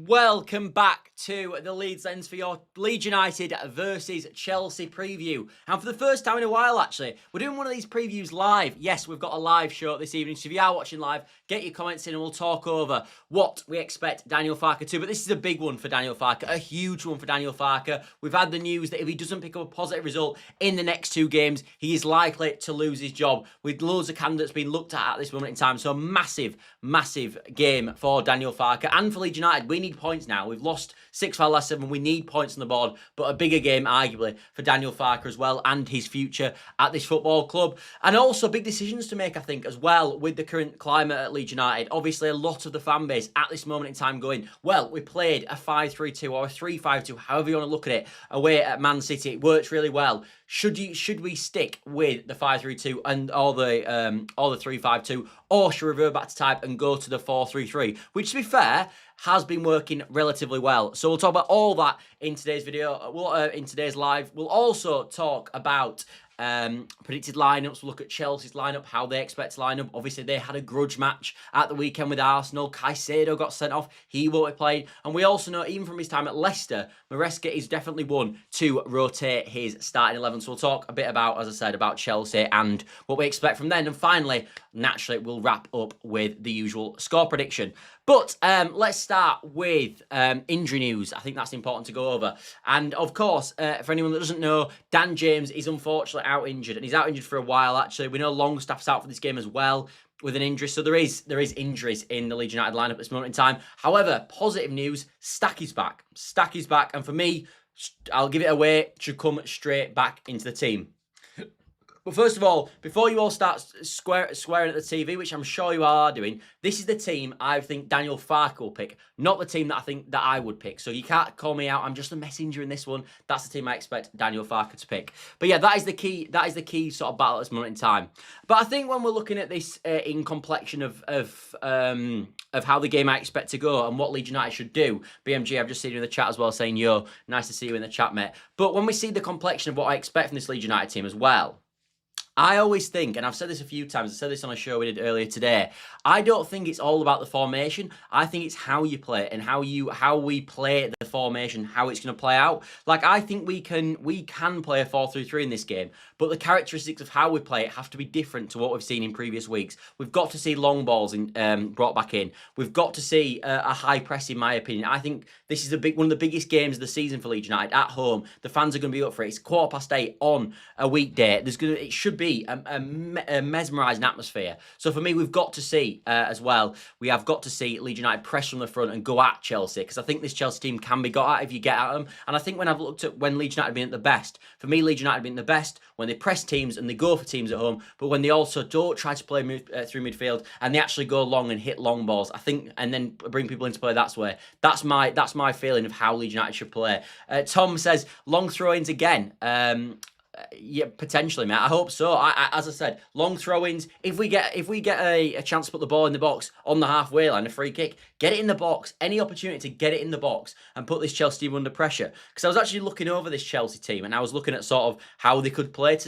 Welcome back to the Leeds Lens for your Leeds United versus Chelsea preview. And for the first time in a while, actually, we're doing one of these previews live. Yes, we've got a live show this evening, so if you are watching live, get your comments in and we'll talk over what we expect Daniel Farke to. But this is a big one for Daniel Farke, a huge one for Daniel Farke. We've had the news that if he doesn't pick up a positive result in the next two games, he is likely to lose his job, with loads of candidates being looked at this moment in time. So massive, massive game for Daniel Farke and for Leeds United. We need points now. We've lost 6 of our last 7. We need points on the board, but a bigger game, arguably, for Daniel Farke as well and his future at this football club. And also big decisions to make, I think, as well, with the current climate at Leeds United. Obviously, a lot of the fan base at this moment in time going, well, we played a 5-3-2 or a 3-5-2, however you want to look at it, away at Man City. It works really well. Should we stick with the 5-3-2 and or the 3-5-2, or should we revert back to type and go to the 4-3-3, which, to be fair, has been working relatively well. So we'll talk about all that in today's video, in today's live. We'll also talk about predicted lineups. We'll look at Chelsea's lineup, how they expect to line up. Obviously, they had a grudge match at the weekend with Arsenal. Caicedo got sent off. He won't be playing. And we also know, even from his time at Leicester, Moisés is definitely one to rotate his starting 11. So we'll talk a bit about, as I said, about Chelsea and what we expect from them. And finally, naturally, we'll wrap up with the usual score prediction. But let's start with injury news. I think that's important to go over. And of course, for anyone that doesn't know, Dan James is unfortunately out injured, and he's out injured for a while. Actually, we know Longstaff's out for this game as well with an injury. So there is injuries in the Leeds United lineup at this moment in time. However, positive news: Stach is back. Stach is back, and for me, I'll give it away. Should come straight back into the team. But first of all, before you all start swearing at the TV, which I'm sure you are doing, this is the team I think Daniel Farke will pick, not the team that I think that I would pick. So you can't call me out. I'm just a messenger in this one. That's the team I expect Daniel Farke to pick. But yeah, that is the key. That is the key sort of battle at this moment in time. But I think when we're looking at this in complexion of how the game I expect to go and what Leeds United should do, BMG, I've just seen you in the chat as well saying, yo, nice to see you in the chat, mate. But when we see the complexion of what I expect from this Leeds United team as well, I always think, and I've said this a few times, I said this on a show we did earlier today, I don't think it's all about the formation. I think it's how you play it and how we play the formation, how it's going to play out. Like, I think we can play a 4-3-3 in this game, but the characteristics of how we play it have to be different to what we've seen in previous weeks. We've got to see long balls brought back in. We've got to see a high press, in my opinion. I think this is one of the biggest games of the season for Leeds United at home. The fans are going to be up for it. It's 8:15 on a weekday. It should be a mesmerising atmosphere. So for me, we've got to see as well, we have got to see Leeds United press from the front and go at Chelsea, because I think this Chelsea team can be got at if you get at them. And I think when I've looked at when Leeds United have been at the best, for me, Leeds United have been the best when they press teams and they go for teams at home, but when they also don't try to play through midfield and they actually go long and hit long balls, I think, and then bring people into play that way. That's my feeling of how Leeds United should play. Tom says long throw-ins again. Yeah, potentially, mate. I hope so. As I said, long throw-ins. If we get a chance to put the ball in the box on the halfway line, a free kick, get it in the box. Any opportunity to get it in the box and put this Chelsea team under pressure. Because I was actually looking over this Chelsea team and I was looking at sort of how they could play.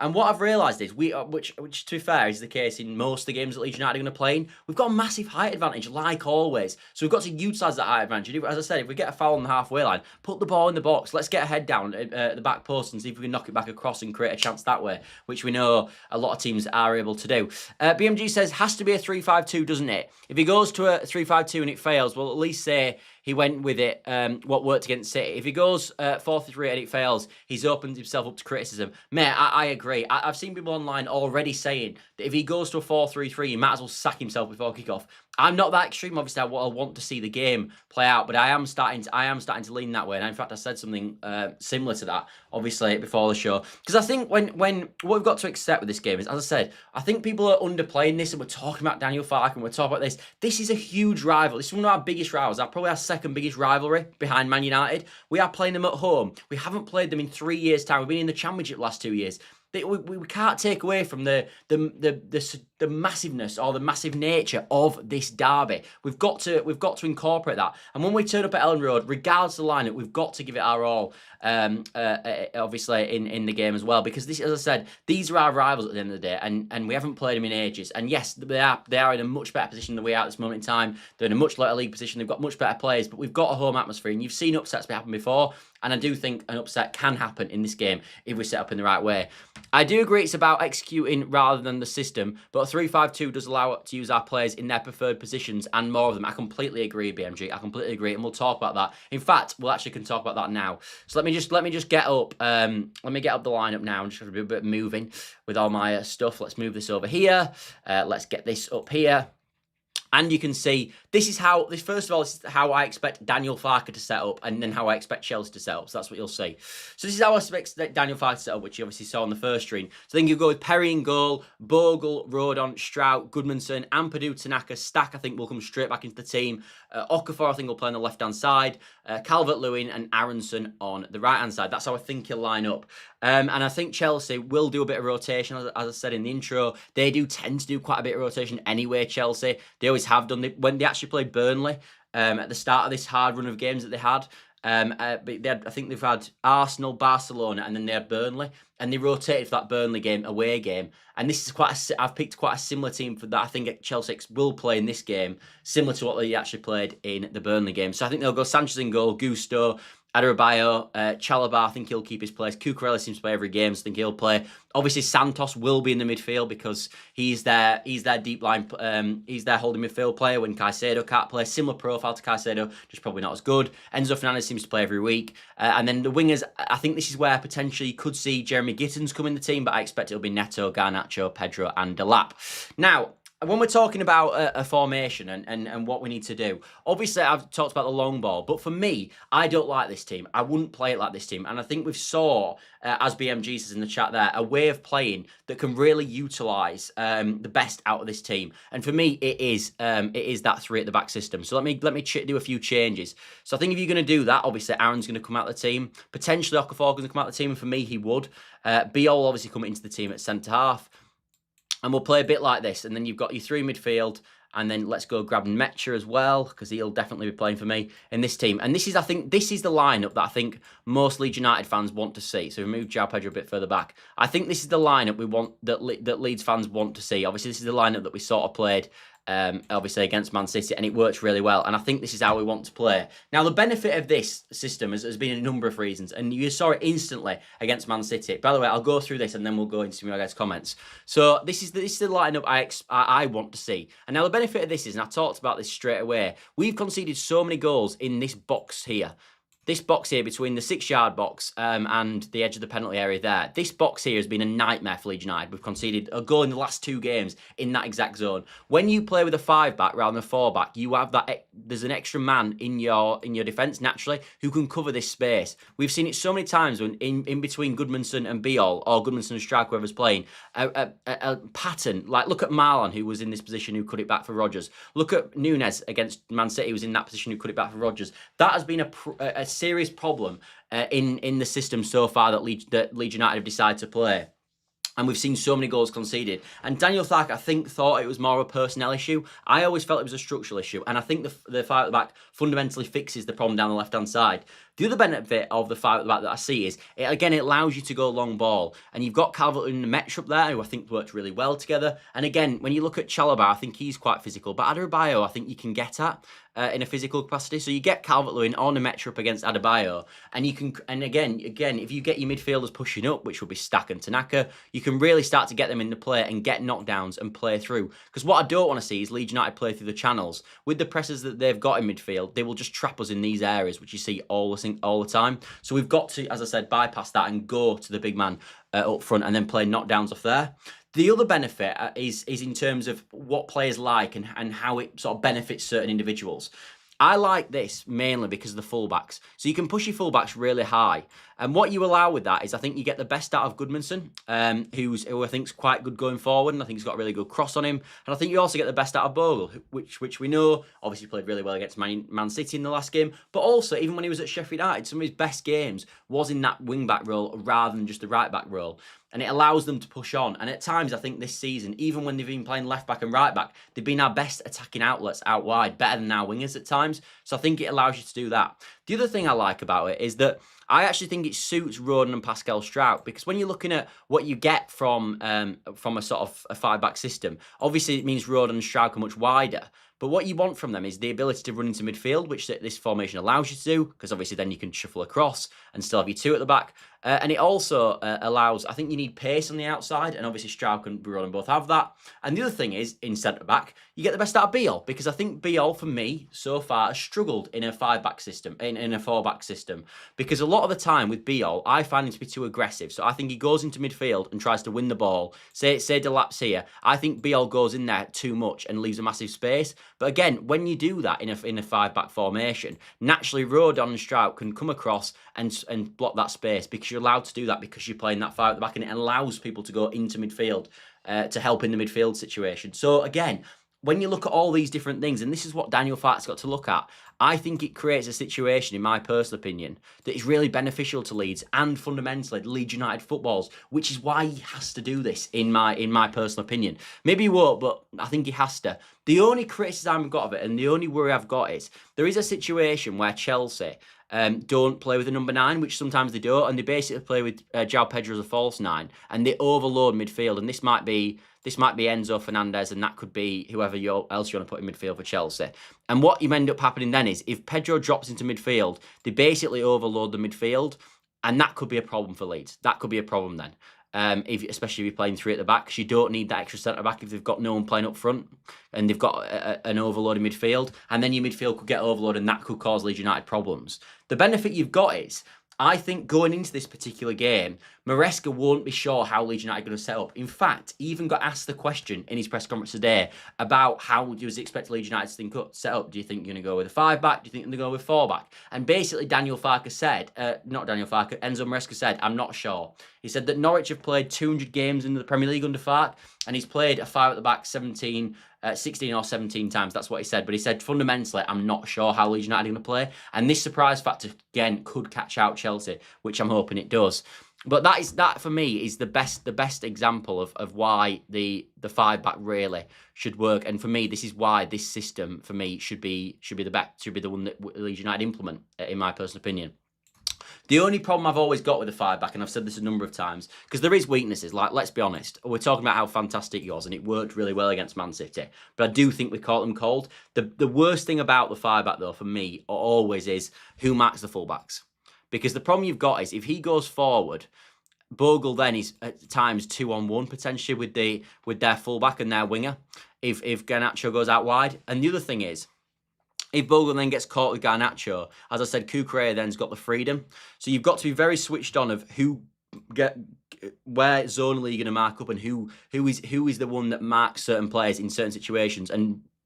And what I've realised is which to be fair is the case in most of the games that Leeds United are going to play in. We've got a massive height advantage, like always. So we've got to utilise that height advantage. As I said, if we get a foul on the halfway line, put the ball in the box. Let's get a head down at the back post and see if we can knock it back across and create a chance that way, which we know a lot of teams are able to do. BMG says, has to be a 3-5-2, doesn't it? If he goes to a 3-5-2 and it fails, well, at least say he went with it, what worked against City. If he goes 4-3 and it fails, he's opened himself up to criticism. Mate, I agree. I've seen people online already saying that if he goes to a 4-3-3, he might as well sack himself before kick-off. I'm not that extreme. Obviously, I want to see the game play out, but I am starting to lean that way. And in fact, I said something similar to that, obviously, before the show. Because I think when what we've got to accept with this game is, as I said, I think people are underplaying this, and we're talking about Daniel Farke, and we're talking about this. This is a huge rival. This is one of our biggest rivals. Probably our second biggest rivalry behind Man United. We are playing them at home. We haven't played them in 3 years' time. We've been in the Championship the last 2 years. We can't take away from the massiveness or the massive nature of this derby. We've got to incorporate that. And when we turn up at Elland Road, regardless of the lineup, we've got to give it our all. Obviously in the game as well, because this, as I said, these are our rivals at the end of the day, and we haven't played them in ages. And yes, they are in a much better position than we are at this moment in time. They're in a much lighter league position. They've got much better players, but we've got a home atmosphere, and you've seen upsets happen before. And I do think an upset can happen in this game if we set up in the right way. I do agree it's about executing rather than the system, but a 3-5-2 does allow us to use our players in their preferred positions and more of them. I completely agree, BMG. I completely agree, and we'll talk about that. In fact, we'll actually can talk about that now. So let me just get up. Let me get up the lineup now. I'm just going to do a bit of moving with all my stuff. Let's move this over here. Let's get this up here. And you can see, first of all, this is how I expect Daniel Farke to set up, and then how I expect Chelsea to set up. So that's what you'll see. So this is how I expect Daniel Farke to set up, which you obviously saw on the first screen. So then you go with Perry in goal, Bogle, Rodon, Strout, Goodmanson, Ampadu, Tanaka, Stach, I think will come straight back into the team. Okafor, I think will play on the left-hand side. Calvert-Lewin and Aronson on the right-hand side. That's how I think he'll line up. And I think Chelsea will do a bit of rotation, as I said in the intro. They do tend to do quite a bit of rotation anyway, Chelsea. They always have done. When they actually played Burnley at the start of this hard run of games that they had, I think they've had Arsenal, Barcelona, and then they had Burnley, and they rotated for that Burnley game, away game. And this is I've picked quite a similar team for that. I think Chelsea will play in this game, similar to what they actually played in the Burnley game. So I think they'll go Sanchez in goal, Gusto, Adebayo, Chalobah, I think he'll keep his place. Cucurella seems to play every game, so I think he'll play. Obviously, Santos will be in the midfield because he's their deep line, he's their holding midfield player when Caicedo can't play. Similar profile to Caicedo, just probably not as good. Enzo Fernandez seems to play every week. And then the wingers, I think this is where potentially you could see Jeremy Gittins come in the team, but I expect it'll be Neto, Garnacho, Pedro, and Delap. Now, when we're talking about a formation and what we need to do, obviously I've talked about the long ball, but for me, I don't like this team. I wouldn't play it like this team. And I think we've saw, as BMG says in the chat there, a way of playing that can really utilise the best out of this team. And for me, it is that three at the back system. So let me do a few changes. So I think if you're going to do that, obviously Aaron's going to come out of the team. Potentially Okafor going to come out of the team. And for me, he would. Biol obviously coming into the team at centre half. And we'll play a bit like this. And then you've got your three midfield. And then let's go grab Mecha as well, because he'll definitely be playing for me in this team. And this is, I think, this is the lineup that I think most Leeds United fans want to see. So we move João Pedro a bit further back. I think this is the lineup we want, that Leeds fans want to see. Obviously, this is the lineup that we sort of played, obviously, against Man City, and it works really well. And I think this is how we want to play. Now, the benefit of this system has been a number of reasons, and you saw it instantly against Man City. By the way, I'll go through this, and then we'll go into some of your guys' comments. So this is the lineup I want to see. And now the benefit of this is, and I talked about this straight away, we've conceded so many goals in this box here. This box here between the 6-yard box and the edge of the penalty area there. This box here has been a nightmare for Leeds United. We've conceded a goal in the last 2 games in that exact zone. When you play with a 5-back rather than a 4-back, you have that. There's an extra man in your defence naturally who can cover this space. We've seen it so many times when in between Goodmanson and Biol, or Goodmanson and Strike, whoever's playing, a pattern. Like, look at Marlon, who was in this position, who cut it back for Rodgers. Look at Nunes against Man City, who was in that position, who cut it back for Rodgers. That has been a serious problem in the system so far that Leeds United have decided to play. And we've seen so many goals conceded. And Daniel Farke, I think, thought it was more of a personnel issue. I always felt it was a structural issue. And I think the 5 at the back fundamentally fixes the problem down the left-hand side. The other benefit of the 5 at the back that I see is, it allows you to go long ball. And you've got Calvert-Lewin and Mecha up there, who I think worked really well together. And again, when you look at Chalobah, I think he's quite physical. But Adebayo, I think you can get at in a physical capacity. So you get Calvert-Lewin on a Mecha up against Adebayo. And you can, and again, if you get your midfielders pushing up, which will be Stach and Tanaka, you can really start to get them in the play and get knockdowns and play through. Because what I don't want to see is Leeds United play through the channels. With the presses that they've got in midfield, they will just trap us in these areas, which you see all the time. So we've got to, as I said, bypass that and go to the big man up front and then play knockdowns off there. The other benefit is in terms of what players like and how it sort of benefits certain individuals. I like this mainly because of the fullbacks. So you can push your fullbacks really high. And what you allow with that is, I think you get the best out of Goodmanson, who I think is quite good going forward, and I think he's got a really good cross on him. And I think you also get the best out of Bogle, which we know obviously played really well against Man City in the last game. But also, even when he was at Sheffield United, some of his best games was in that wing-back role rather than just the right-back role. and it allows them to push on. And at times, I think this season, even when they've been playing left back and right back, they've been our best attacking outlets out wide, better than our wingers at times. So I think it allows you to do that. The other thing I like about it is that I actually think it suits Roden and Pascal Strout, because when you're looking at what you get from a sort of a 5-back system, obviously it means Roden and Strout are much wider. But what you want from them is the ability to run into midfield, which this formation allows you to do, because obviously then you can shuffle across and still have your 2 at the back. And it also allows, I think you need pace on the outside, and obviously Stroud and Roden both have that. And the other thing is, in centre-back, you get the best out of Biol, because I think Biol, for me, so far, has struggled in a 5-back system, in a 4-back system. Because a lot of the time with Biol, I find him to be too aggressive. So I think he goes into midfield and tries to win the ball. Say Delap's here. I think Biol goes in there too much and leaves a massive space. But again, when you do that in a 5-back formation, naturally Rodon and Strout can come across and block that space, because you're allowed to do that because you're playing that 5 at the back, and it allows people to go into midfield to help in the midfield situation. So again, when you look at all these different things, and this is what Daniel Farke's got to look at, I think it creates a situation, in my personal opinion, that is really beneficial to Leeds and fundamentally Leeds United footballs, which is why he has to do this, in my personal opinion. Maybe he won't, but I think he has to. The only criticism I've got of it, and the only worry I've got, is there is a situation where Chelsea don't play with a number 9, which sometimes they don't, and they basically play with João Pedro as a false 9, and they overload midfield, and this might be Enzo Fernandez, and that could be whoever else you want to put in midfield for Chelsea. And what you end up happening then is, if Pedro drops into midfield, they basically overload the midfield, and that could be a problem for Leeds. That could be a problem then. Especially if you're playing 3 at the back, because you don't need that extra centre-back if they've got no one playing up front and they've got an overloaded midfield, and then your midfield could get overloaded, and that could cause Leeds United problems. The benefit you've got is, I think going into this particular game, Maresca won't be sure how Leeds United are going to set up. In fact, he even got asked the question in his press conference today about how do you expect Leeds United to set up. Do you think you're going to go with a 5-back? Do you think you're going to go with 4-back? And basically, Enzo Maresca said, I'm not sure. He said that Norwich have played 200 games in the Premier League under Farke, and he's played a 5 at the back 16 or 17 times. That's what he said. But he said, fundamentally, I'm not sure how Leeds United are going to play. And this surprise factor, again, could catch out Chelsea, which I'm hoping it does. But that for me is the best example of why the 5-back really should work. And for me, this is why this system for me should be the one that Leeds United implement, in my personal opinion. The only problem I've always got with the 5-back, and I've said this a number of times, because there is weaknesses, like, let's be honest, we're talking about how fantastic he was, and it worked really well against Man City, but I do think we caught them cold. The worst thing about the 5-back, though, for me, always is who marks the full-backs. Because the problem you've got is, if he goes forward, Bogle then is at times 2-on-1 potentially with their full-back and their winger, if Garnacho goes out wide. And the other thing is, if Bogle then gets caught with Garnacho, as I said, Cucurella then's got the freedom. So you've got to be very switched on of where zonally you're going to mark up, and who is the one that marks certain players in certain situations.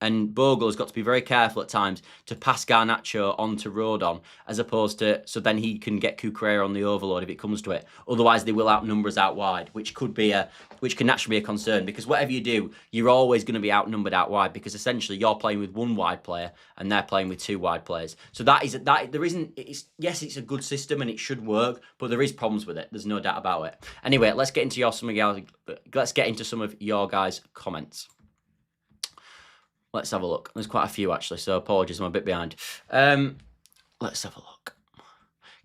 And Bogle has got to be very careful at times to pass Garnacho onto Rodon, as opposed to, so then he can get Cucurella on the overload if it comes to it. Otherwise, they will outnumber us out wide, which can naturally be a concern, because whatever you do, you're always going to be outnumbered out wide, because essentially you're playing with 1 wide player and they're playing with 2 wide players. So yes, it's a good system and it should work, but there is problems with it. There's no doubt about it. Anyway, let's get into some of your guys' comments. Let's have a look. There's quite a few, actually, so apologies, I'm a bit behind. Let's have a look.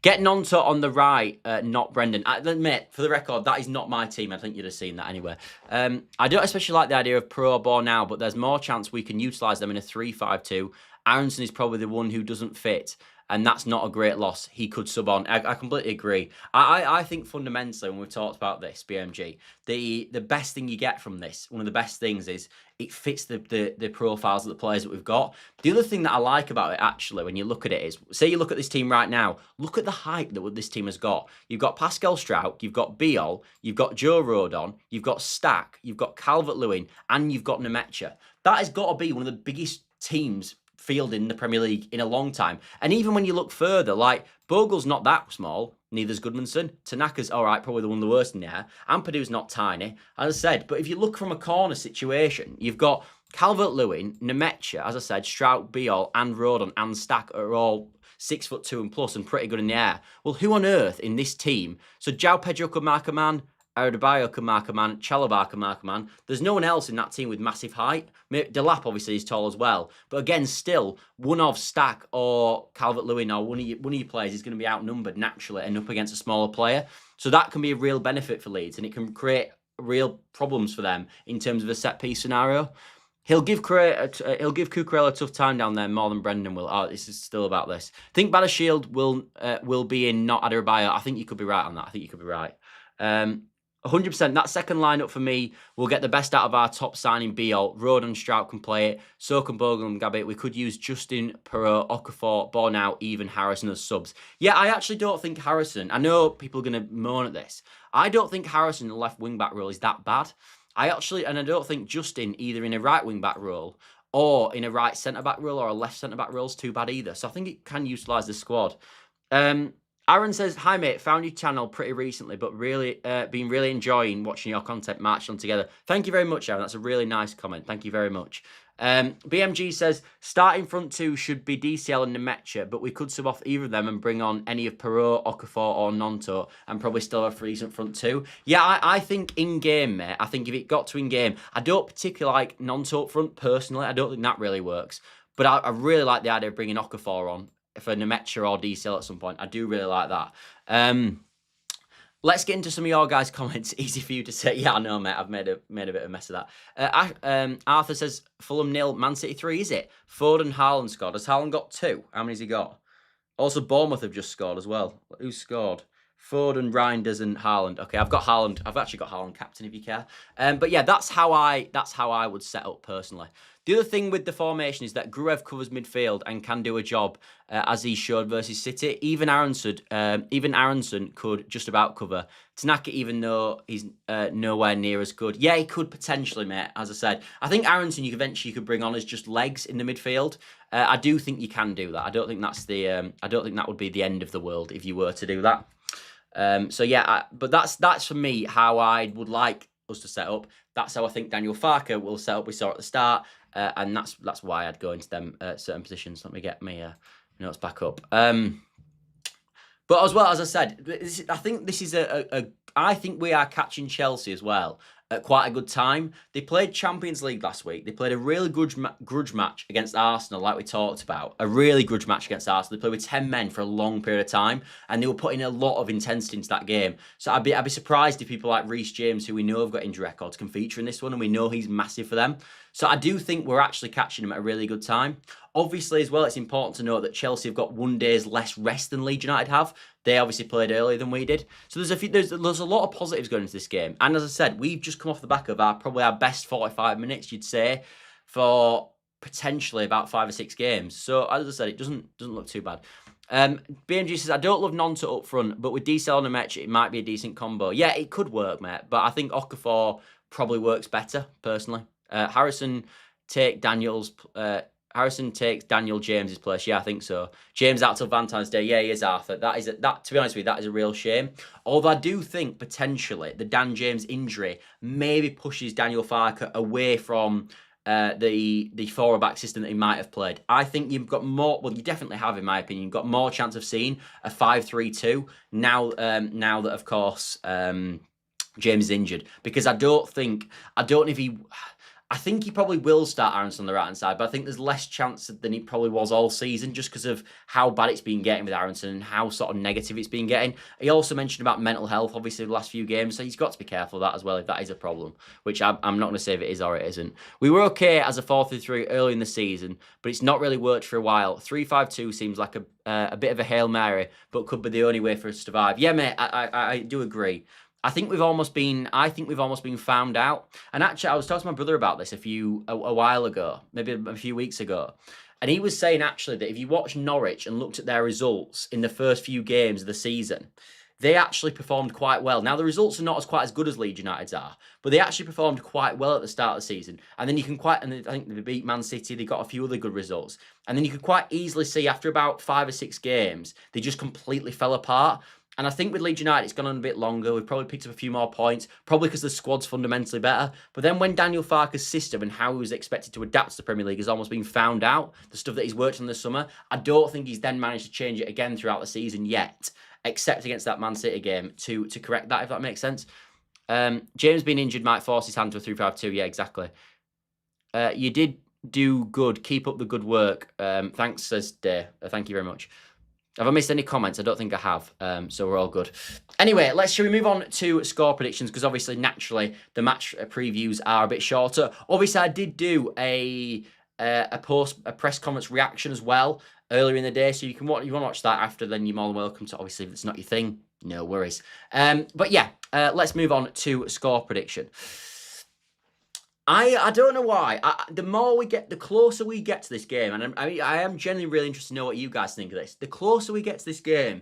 Get Nonto on the right, not Brendan. I admit, for the record, that is not my team. I think you'd have seen that anyway. I don't especially like the idea of Pro Ball now, but there's more chance we can utilise them in a 3-5-2. Aronson is probably the one who doesn't fit, and that's not a great loss. He could sub on. I completely agree. I think fundamentally, when we've talked about this, BMG, the best thing you get from this, one of the best things, is it fits the profiles of the players that we've got. The other thing that I like about it, actually, when you look at it, is, say you look at this team right now, look at the height that this team has got. You've got Pascal Strout, you've got Biol, you've got Joe Rodon, you've got Stach, you've got Calvert-Lewin, and you've got Nemecha. That has got to be one of the biggest teams fielding in the Premier League in a long time. And even when you look further, like, Bogle's not that small, neither's Goodmanson. Tanaka's all right, probably the one of the worst in the air. Ampadu's not tiny, as I said. But if you look from a corner situation, you've got Calvert-Lewin, Nemecha, as I said, Strout, Biol, and Rodon, and Stach are all 6'2" and plus and pretty good in the air. Well, who on earth in this team? So João Pedro could mark a man, Adebayo can mark a man, Chalobah can mark a man. There's no one else in that team with massive height. Delap obviously is tall as well. But again, still, one of Stach or Calvert-Lewin or one of your players is going to be outnumbered naturally and up against a smaller player. So that can be a real benefit for Leeds, and it can create real problems for them in terms of a set-piece scenario. He'll give Cucurella a tough time down there more than Brendan will. Oh, this is still about this. I think Badershield will be in, not Adebayo. I think you could be right on that. I think you could be right. 100%. That second lineup for me will get the best out of our top signing, Biol. Road and Strout can play it. So can Bogle and Gabbett. We could use Justin, Perot, Okafor, Bornau, even Harrison as subs. Yeah, I actually don't think Harrison, I know people are going to moan at this. I don't think Harrison in the left wing-back role is that bad. I don't think Justin, either in a right wing-back role or in a right centre-back role or a left centre-back role is too bad either. So I think it can utilise the squad. Aaron says, hi mate, found your channel pretty recently, but really been really enjoying watching your content marched on together. Thank you very much, Aaron. That's a really nice comment. Thank you very much. BMG says, starting front two should be DCL and Nemecha, but we could sub off either of them and bring on any of Perot, Okafor or Nonto and probably still have a decent front two. Yeah, I think in-game, mate, I think if it got to in-game, I don't particularly like Nonto up front personally. I don't think that really works. But I really like the idea of bringing Okafor on for Nemecha or DCL at some point. I do really like that. Let's get into some of your guys' comments. Easy for you to say. Yeah, I know, mate. I've made a bit of a mess of that. Arthur says, Fulham 0, Man City 3, is it? Foden, Haaland scored. Has Haaland got 2? How many has he got? Also, Bournemouth have just scored as well. Who scored? Foden, Reinders and Haaland. Okay, I've got Haaland. I've actually got Haaland captain if you care. But yeah, that's how I would set up personally. The other thing with the formation is that Gruev covers midfield and can do a job as he showed versus City. Even Aronson could just about cover. Tanaka, even though he's nowhere near as good. Yeah, he could potentially, mate, as I said. I think Aronson you eventually could bring on as just legs in the midfield. I do think you can do that. I don't think that's I don't think that would be the end of the world if you were to do that. So yeah, but that's for me how I would like us to set up. That's how I think Daniel Farke will set up. We saw at the start. And that's why I'd go into them certain positions. Let me get my notes back up. But as well, as I said, I think this is I think we are catching Chelsea as well at quite a good time. They played Champions League last week. They played a really grudge match against Arsenal, like we talked about. A really grudge match against Arsenal. They played with 10 men for a long period of time, and they were putting a lot of intensity into that game. So I'd be surprised if people like Reece James, who we know have got injury records, can feature in this one, and we know he's massive for them. So I do think we're actually catching them at a really good time. Obviously, as well, it's important to note that Chelsea have got 1 day's less rest than Leeds United have. They obviously played earlier than we did. So there's a lot of positives going into this game. And as I said, we've just come off the back of probably our best 45 minutes, you'd say, for potentially about 5 or 6 games. So as I said, it doesn't look too bad. BMG says, I don't love Nonto up front, but with DCL and Nemecha, it might be a decent combo. Yeah, it could work, mate. But I think Okafor probably works better, personally. Harrison takes Daniel James's place. Yeah, I think so. James out till Valentine's Day. Yeah, he is, Arthur. That to be honest with you, that is a real shame. Although I do think potentially the Dan James injury maybe pushes Daniel Farke away from the forward-back system that he might have played. I think you've got more. Well, you definitely have, in my opinion. You've got more chance of seeing a 5-3-2 now. Now that, of course, James is injured, because I don't know if he. I think he probably will start Aronson on the right-hand side, but I think there's less chance than he probably was all season, just because of how bad it's been getting with Aronson and how sort of negative it's been getting. He also mentioned about mental health, obviously, the last few games, so he's got to be careful of that as well, if that is a problem, which I'm not going to say if it is or it isn't. We were okay as a 4-3-3 early in the season, but it's not really worked for a while. 3-5-2 seems like a bit of a Hail Mary, but could be the only way for us to survive. Yeah, mate, I do agree. I think we've almost been found out. And actually, I was talking to my brother about this a while ago, maybe a few weeks ago. And he was saying, actually, that if you watch Norwich and looked at their results in the first few games of the season, they actually performed quite well. Now, the results are not quite as good as Leeds United's are, but they actually performed quite well at the start of the season. And then I think they beat Man City, they got a few other good results. And then you could quite easily see after about 5 or 6 games, they just completely fell apart. And I think with Leeds United, it's gone on a bit longer. We've probably picked up a few more points, probably because the squad's fundamentally better. But then when Daniel Farke's system and how he was expected to adapt to the Premier League has almost been found out, the stuff that he's worked on this summer, I don't think he's then managed to change it again throughout the season yet, except against that Man City game to correct that, if that makes sense. James being injured might force his hand to a 3-5-2. Yeah, exactly. You did do good. Keep up the good work. Thanks, says Day. Thank you very much. Have I missed any comments? I don't think I have. So we're all good. Anyway, shall we move on to score predictions? Because obviously, naturally, the match previews are a bit shorter. Obviously, I did do a press conference reaction as well earlier in the day. So you want to watch that after, then you're more than welcome to. Obviously, if it's not your thing, no worries. But yeah, let's move on to score prediction. I don't know why. The closer we get to this game, and I am genuinely really interested to know what you guys think of this. The closer we get to this game,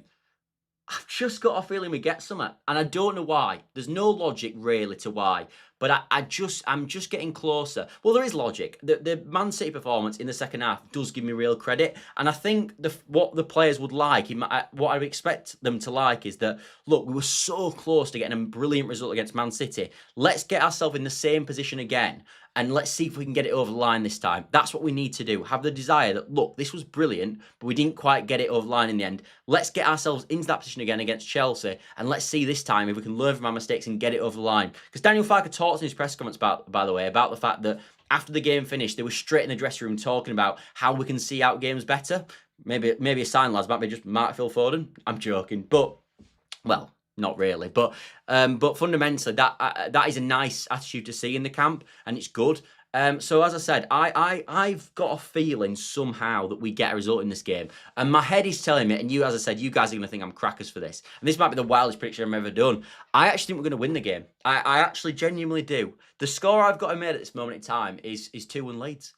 I've just got a feeling we get something, and I don't know why. There's no logic really to why, but I'm just getting closer. Well, there is logic. The Man City performance in the second half does give me real credit, and I think what the players would like, what I would expect them to like, is that, look, we were so close to getting a brilliant result against Man City. Let's get ourselves in the same position again, and let's see if we can get it over the line this time. That's what we need to do. Have the desire that, look, this was brilliant, but we didn't quite get it over the line in the end. Let's get ourselves into that position again against Chelsea, and let's see this time if we can learn from our mistakes and get it over the line. Because Daniel Farke talked in his press comments, by the way, about the fact that after the game finished, they were straight in the dressing room talking about how we can see out games better. Maybe a sign, lads, might be just Phil Foden. I'm joking, but, well, not really, but fundamentally, that is a nice attitude to see in the camp, and it's good. So as I said, I've got a feeling somehow that we get a result in this game, and my head is telling me. And as I said, you guys are going to think I'm crackers for this, and this might be the wildest prediction I've ever done. I actually think we're going to win the game. I actually genuinely do. The score I've got in made at this moment in time is 2-1 Leeds.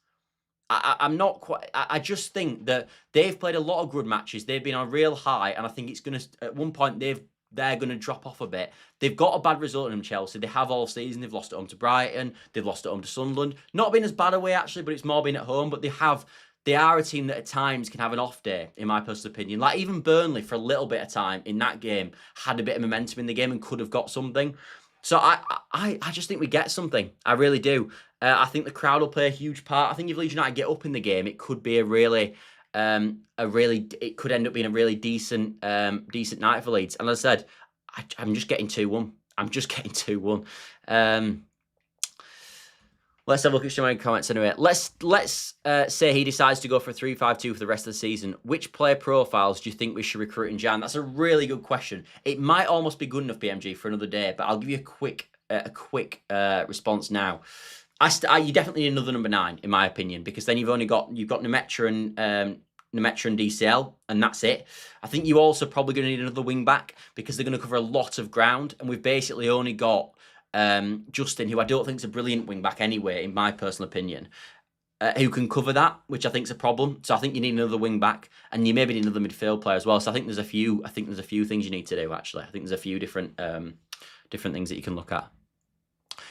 I'm not quite. I just think that they've played a lot of good matches. They've been on a real high, and I think it's going to, at one point, they're going to drop off a bit. They've got a bad result in them, Chelsea. They have all season. They've lost at home to Brighton. They've lost at home to Sunderland. Not been as bad away, actually, but it's more been at home. But they are a team that at times can have an off day, in my personal opinion. Like even Burnley, for a little bit of time in that game, had a bit of momentum in the game and could have got something. So I just think we get something. I really do. I think the crowd will play a huge part. I think if Leeds United get up in the game, it could be it could end up being a really decent night for Leeds. And as I said, I'm just getting 2-1. I'm just getting 2-1. Let's have a look at some of my comments anyway. Let's say he decides to go for a 3-5-2 for the rest of the season. Which player profiles do you think we should recruit in Jan? That's a really good question. It might almost be good enough, BMG, for another day, but I'll give you a quick response now. You definitely need another number 9, in my opinion, because then you've got Nemetra and DCL, and that's it. I think you also probably going to need another wing back because they're going to cover a lot of ground, and we've basically only got Justin, who I don't think is a brilliant wing back anyway, in my personal opinion, who can cover that, which I think is a problem. So I think you need another wing back, and you maybe need another midfield player as well. So I think there's a few things you need to do. Actually, I think there's a few different things that you can look at.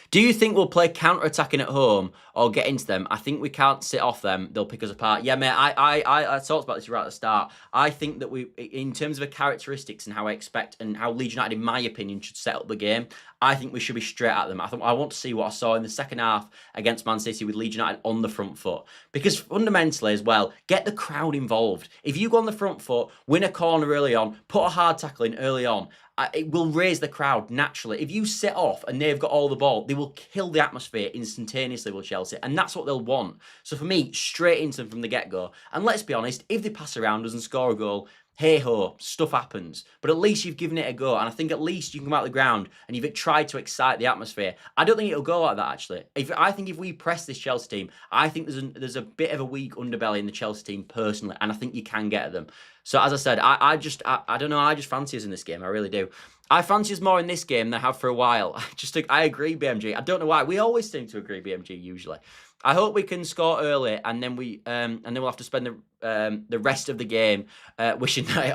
Do you think we'll play counter-attacking at home or get into them? I think we can't sit off them. They'll pick us apart. Yeah, mate, I talked about this right at the start. I think that in terms of the characteristics and how I expect and how Leeds United, in my opinion, should set up the game, I think we should be straight at them. I want to see what I saw in the second half against Man City with Leeds United on the front foot. Because fundamentally as well, get the crowd involved. If you go on the front foot, win a corner early on, put a hard tackle in early on, it will raise the crowd naturally. If you sit off and they've got all the ball, they will kill the atmosphere instantaneously with Chelsea, and that's what they'll want. So for me, straight into them from the get-go. And let's be honest, if they pass around us and score a goal, hey-ho, stuff happens. But at least you've given it a go, and I think at least you can come out the ground and you've tried to excite the atmosphere. I don't think it'll go like that, actually. I think if we press this Chelsea team, I think there's a bit of a weak underbelly in the Chelsea team, personally, and I think you can get at them. So as I said, I don't know, I just fancy us in this game, I really do. I fancy us more in this game than I have for a while. I agree, BMG. I don't know why. We always seem to agree, BMG, usually. I hope we can score early, and then we'll have to spend the rest of the game wishing that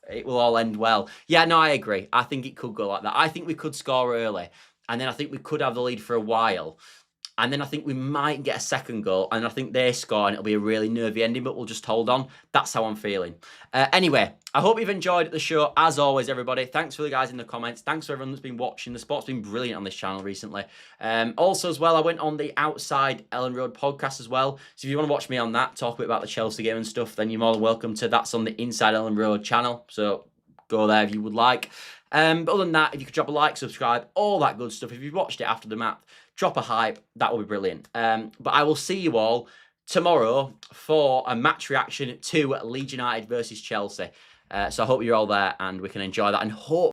it will all end well. Yeah, no, I agree. I think it could go like that. I think we could score early, and then I think we could have the lead for a while. And then I think we might get a second goal, and I think they score, and it'll be a really nervy ending, but we'll just hold on. That's how I'm feeling. Anyway, I hope you've enjoyed the show. As always, everybody, thanks for the guys in the comments. Thanks for everyone that's been watching. The sport's been brilliant on this channel recently. Also, as well, I went on the Outside Elland Road podcast as well. So if you want to watch me on that, talk a bit about the Chelsea game and stuff, then you're more than welcome to. That's on the Inside Elland Road channel. So go there if you would like. But other than that, if you could drop a like, subscribe, all that good stuff. If you've watched it after the match, drop a hype. That would be brilliant. But I will see you all tomorrow for a match reaction to Leeds United versus Chelsea. So I hope you're all there and we can enjoy that and hope